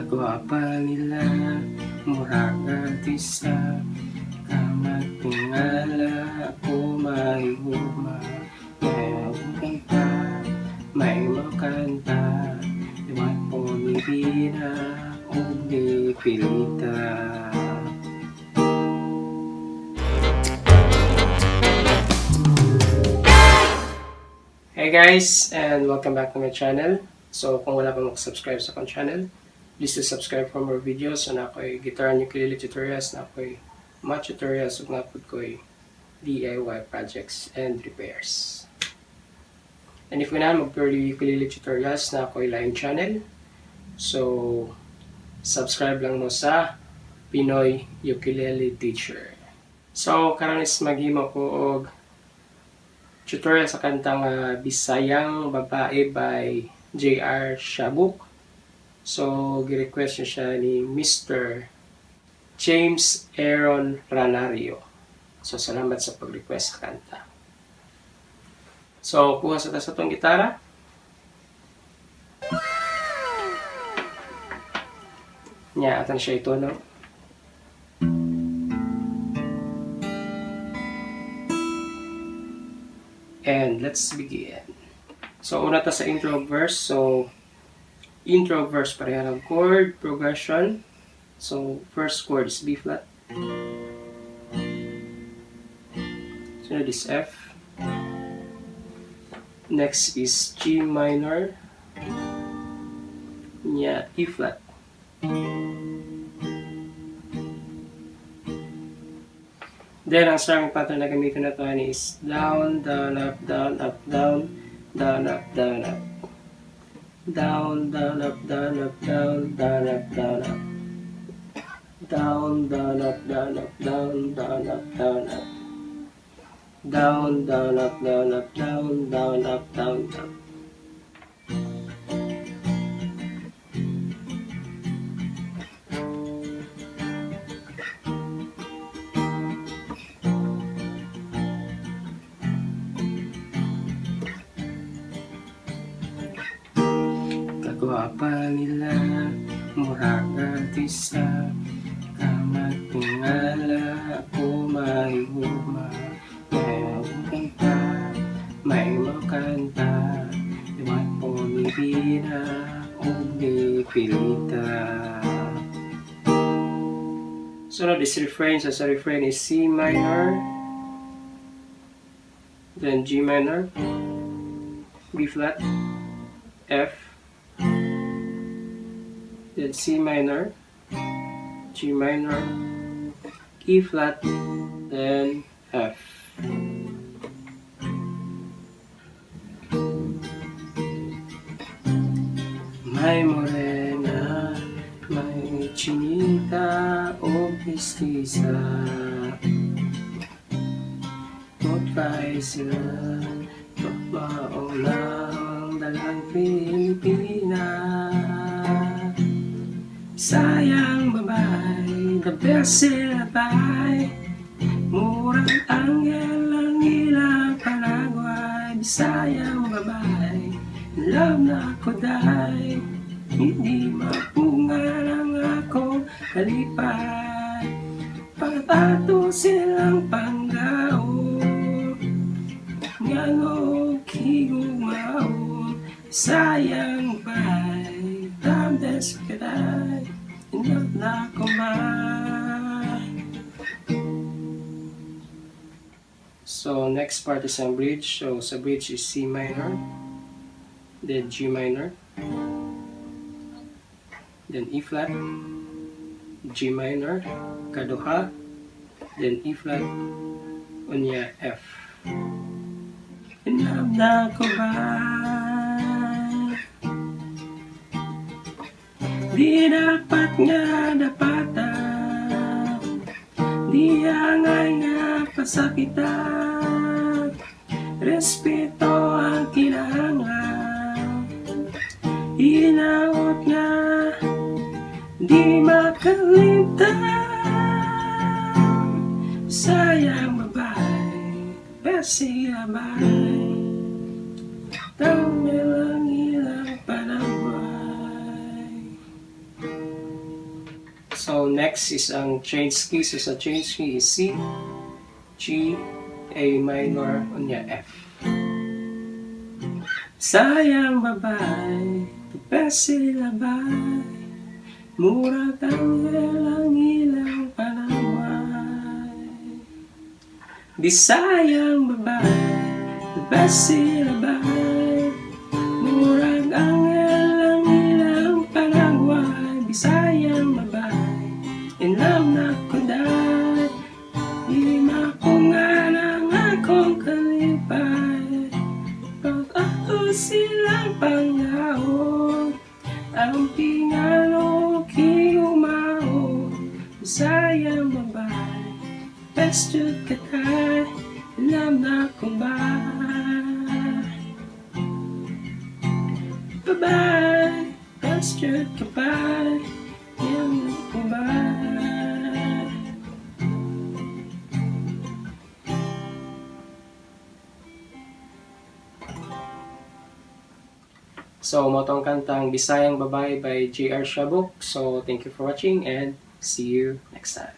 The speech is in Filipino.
Kagwapa nila muraga tisa kamat tingala o mahiguma may kanta may makanta iwat po nibina o di pilita. Hey guys, and welcome back to my channel. So kung wala pa mag-subscribe sa akong channel, please to subscribe for more videos. So na ako'y guitar and ukulele tutorials, na ako'y math tutorials, ug napod ko'y DIY projects and repairs. And if na mag-purely ukulele tutorials, na ako'y laeng channel. So subscribe lang mo sa Pinoy Ukulele Teacher. So karon is maghimo ko og tutorial sa kantang Bisayang Babae by Jay-r Siaboc. So, gi-request siya ni Mr. James Aaron Ranario. So, salamat sa pag-request sa kanta. So, kuha sa itong gitara. Nya, atan siya ito, no? And let's begin. So, una ta sa intro verse. So, intro verse, pareha ng chord progression. So, first chord is B flat. Sunod is F. Next is G minor. Nya, E flat. Then, ang strumming pattern na gamitin na ito is down, down, up, down, up, down, down, up, down, up. Down, down, up, down, up, down, down, up, down, up. Down, down, up, down, up, down, down, up, down, up. Down, down, up, down, up, down, down, up, down, up. Kagwapa nila muraga tisa kamat tingala o mahiguma may kanta may makanta iwat po nibina o di pilita. Sunod is refrain. So sa refrain is C minor, then G minor, B flat, F, then C minor, G minor, E flat, then F. May morena, may chinita o mestiza, magpay sila, maunang dalang Pilipinas. Bisayang babae, the best silabay, murang anghel ang ilang panagway. Bisayang babae, love na ako dahi, hindi mapunga lang akong kalipay. Pagtato silang panggao, ngangog higugmao. Bisayang babae, damdes kaday, ingat na kumay. So next part is ang bridge. So sa bridge is C minor, then G minor, then E flat, G minor, kaduha, then E flat, unya F. Ingat na kumay, di dapat nga dapatan, di angay nga pasakitan, respeto ang kinahanglan, inaot nga di makalimtan. Bisayang babae, besi abay, tanggal ang ilang panaway. So next is ang change key. So sa change key is C, G, A minor, unya F. Sayang babae, tupesilabay, murag ang ilang panaway. Bisayang babae, tupesilabay, murag ang ilang panaway. Bisayang babae, in love na ko dahil, di makunga ng akong kalipay. Pag ako silang pangahon, ang pingalo kiyumahon. Bisayang babae, best yun katay, alam na ko ba? Babae, best yun kapay, alam na ko ba? So, motong kantang Bisayang Babae by Jay-r Siaboc. So, thank you for watching and see you next time.